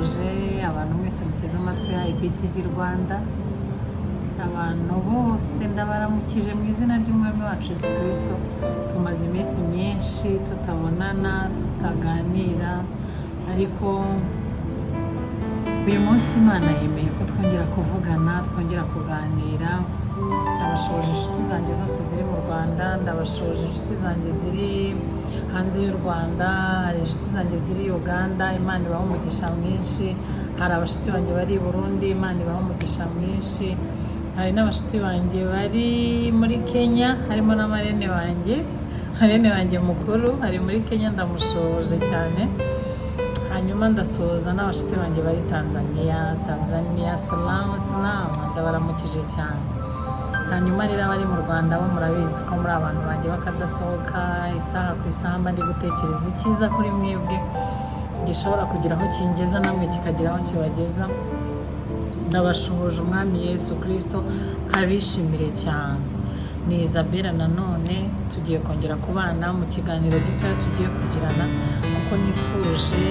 ndabasuhuje abantu mwese muteze amatwi ya IBTV Rwanda, abantu bose ndabaramukije mu izina ry'umwami wacu Yesu Kristo. Tumaze iminsi myinshi tutabonana, tutaganira, ariko uyu munsi Imana yemeye ko twongera kuvugana, twongera kuganira. Ndabashoje inshuti zanjye zose ziri mu Rwanda, ndabashoje inshuti zanjye ziri hanze y'u Rwanda, hari inshuti zanjye ziri Uganda, Imana ibaha umugisha mwinshi. Hari abashuti banjye bari i Burundi, Imana ibaha umugisha mwinshi. Hari n'abashuti banjye bari muri Kenya, harimo na marene wanjye mukuru ari muri Kenya, ndamushoje cyane. Hanyuma ndasoza n'abashuti banjye bari Tanzania, salamu ndabaramukije cyane. Hanyuma rero abari mu Rwanda bo murabizi ko muri abantu banjye bakadasohoka, isaha ku isaha mba ndi gutekereza icyiza kuri mwebwe gishobora kugira aho kingeza, namwe kikagira aho kibageza. Ndabashuhuje umwami Yesu Kristo, abishimire cyane. Ni Isabella nanone, tugiye kongera kubana mu kiganiro gitoya tugiye kugirana, kuko nifuje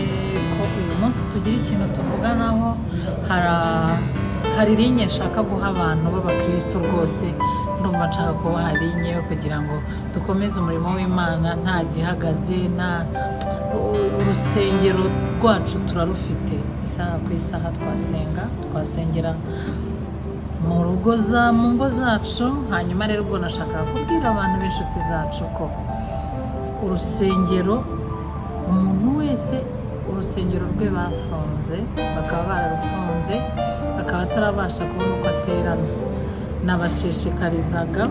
ko uyu munsi tugira ikintu tuvuganaho. Hari linye nshaka guha abantu b'abakristo rwose, ndumva nshaka kubaha linye yo kugira ngo dukomeze umurimo w'Imana nta gihagaze, urusengero rwacu turarufite, isaha ku isaha twasengera mu ngo zacu. Hanyuma rero ubwo nashaka kubwira abantu b'inshuti zacu ko urusengero, umuntu wese urusengero rwe bafunze, bakaba bararufunze, akaba atarabasha kubona uko aterana, nabashishikarizaga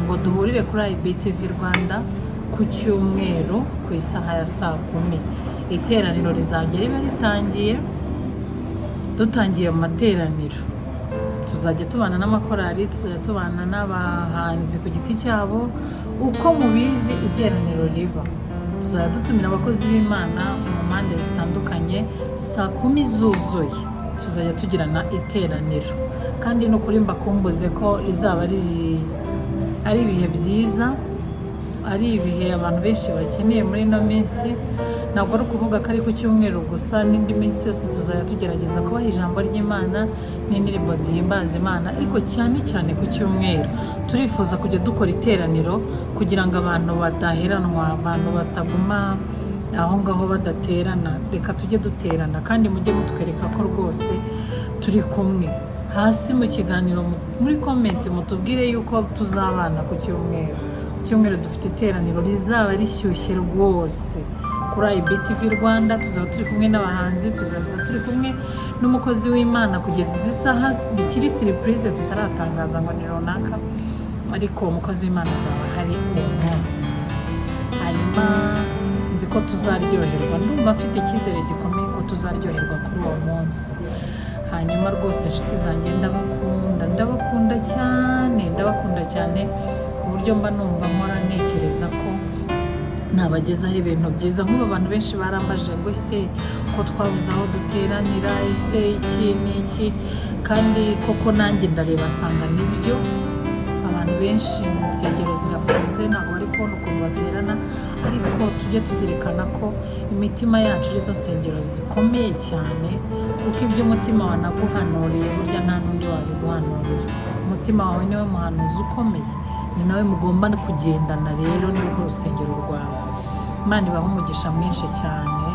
ngo duhurire kuri IBTV Rwanda ku cyumweru ku isaha ya 10:00. Iteraniro rizajya riba dutangiye mu materaniro, tuzajya tubana n'amakorali, tuzajya tubana n'abahanzi ku giti cyabo. Uko mubizi iteraniro riba, tuzajya dutumira abakozi b'Imana mu mpande zitandukanye. 10:00 zuzuye tuzajya tugirana iteraniro, kandi no kuri mbakumbuze ko rizaba ari ibihe byiza, ari ibihe abantu benshi bakeneye muri ino minsi. Ntabwo ari ukuvuga ko ari ku cyumweru gusa, n'indi minsi yose tuzajya tugerageza kubaha ijambo ry'Imana n'indirimbo zihimbaza Imana, ariko cyane cyane ku cyumweru turifuza kujya dukora iteraniro kugira ngo abantu badaheranwa, abantu bataguma aho ngaho badaterana. Reka tujye duterana, kandi mujye mutwereka ko rwose turi kumwe. Hasi mu kiganiro muri comment mutubwire yuko tuzabana ku cyumweru dufite iteraniro rizaba rishyushye rwose kuri IBTV Rwanda. Tuzaba turi kumwe n'abahanzi, tuzaba turi kumwe n'umukozi w'Imana kugeza izi saha, bikiri surprise tutaratangaza ngo ni runaka, ariko umukozi w'Imana azaba hari uwo munsi. Hanyuma nzi ko tuzaryoherwa, ndumva mfite icyizere gikomeye ko tuzaryoherwa kuri uwo munsi. Hanyuma rwose inshuti zanjye ndabakunda cyane, ku buryo mba numva mpora ntekereza ko nabagezaho ibintu byiza. Nk'ubu abantu benshi barambaje ngo ese ko twabuze aho duteranira, ese iki n'iki, kandi koko nanjye ndareba nsanga nibyo. Abantu benshi mu nsengero zirafunze, ntabwo bari kubona ukuntu baterana, ariko tujye tuzirikana ko imitima yacu arizo nsengero zikomeye cyane, kuko ibyo umutima wanaguhanuriye burya nta n'undi wabiguhanurira. Umutima wawe niwe muhanuzi ukomeye, ni nawe mugomba kugendana, rero ni rwo rusengero rwawe. Imana ibaha umugisha mwinshi cyane.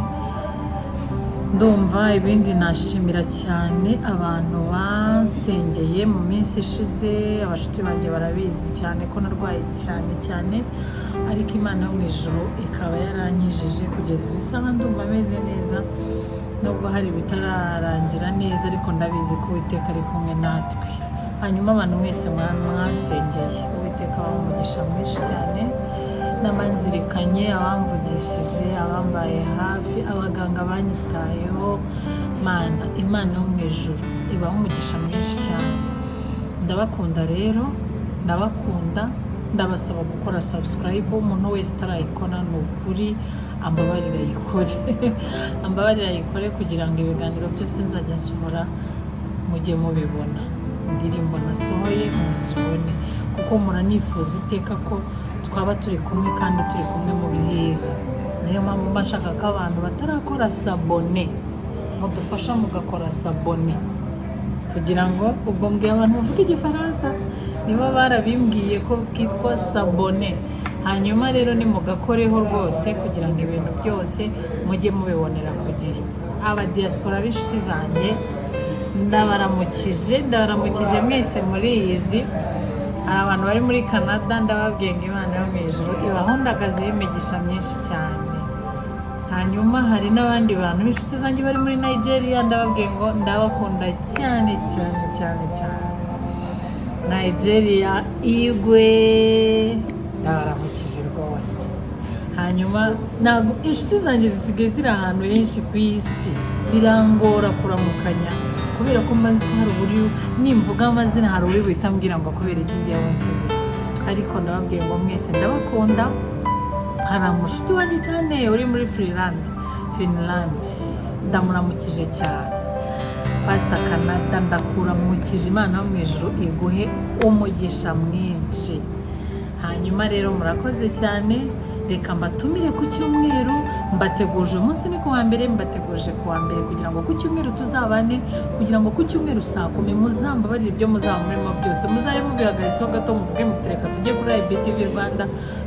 Ndumva ibindi nashimira cyane abantu basengeye mu minsi ishize. Abashuti banjye barabizi cyane ko narwaye cyane, ariko Imana yo mu ijuru ikaba yaranyijije kugeza izi saha. Ndumva ameze neza, nubwo hari bitararangira neza, ariko ndabizi ko Uwiteka ari kumwe natwe. Hanyuma abantu mwese mwasengeye, Uwiteka abaha umugisha mwinshi cyane, n'abanzirikanye, abamvugishije, abambaye hafi, abaganga banyitayeho. Imana yo mu ijuru ibaha umugisha mwinshi cyane. Ndabakunda rero, ndabasaba gukora subscribe. Umuntu wese utarayikora ni ukuri ambabarira ayikore kugira ngo ibiganiro byose nzajya nsohora mujye mubibona, indirimbo nasohoye muzibone, kuko muranifuza iteka ko twaba turi kumwe, kandi turi kumwe mu byiza. Niyo mpamvu mba nshaka ko abantu batarakora sabone mudufasha mugakora sabone kugira ngo ubwo mbwiye abantu bavuga igifaransa niba barabimbwiye ko kitwa sabone. Hanyuma rero nimugakoreho rwose kugira ngo ibintu byose mujye mubibonera ku gihe. Aba diaspora b'inshuti zanjye ndabaramukije mwese muri izi. Hari abantu bari muri Canada ndababwiye ngo Imana yo mu ijuru ibahundagazeho imigisha myinshi cyane. Hanyuma hari n'abandi bantu b'inshuti zanjye bari muri Nigeria ndababwiye ngo ndabakunda cyane cyane cyane cyane. Nigeria igwe ndabaramukije rwose. Hanyuma ntabwo inshuti zanjye zisigaye ziri ahantu henshi ku isi, birangora kuramukanya kubera ko maze ko hari uburyo nimvuga amazina hari uri buhita ambwira ngo kubera iki ngiye wasize. Ariko ndababwiye ngo mwese ndabakunda. Hari umushuti wanjye cyane uri muri Finland ndamuramukije cyane. Pastor Canada ndakuramukije, Imana yo mu ijuru iguhe umugisha mwinshi. Hanyuma rero murakoze cyane, reka mbatumire ku cyumweru. Mbateguje umunsi ni kuwa mbere, mbateguje kuwa mbere kugira ngo ku cyumweru tuzabane, kugira ngo ku cyumweru saa 10 muzambabarire ibyo muzaba murimo byose, muzabe mubihagaritseho gato muvuge mutereka tujye kuri IBTV Rwanda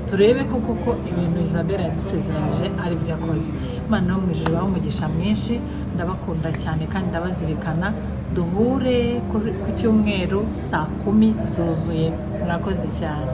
turebe ko koko ibintu Isabella yadusezeranyije ari byo yakoze. Imana yo mu ijuru ibahe umugisha mwinshi, ndabakunda cyane kandi ndabazirikana. Duhure ku cyumweru saa 10 zuzuye. Murakoze cyane.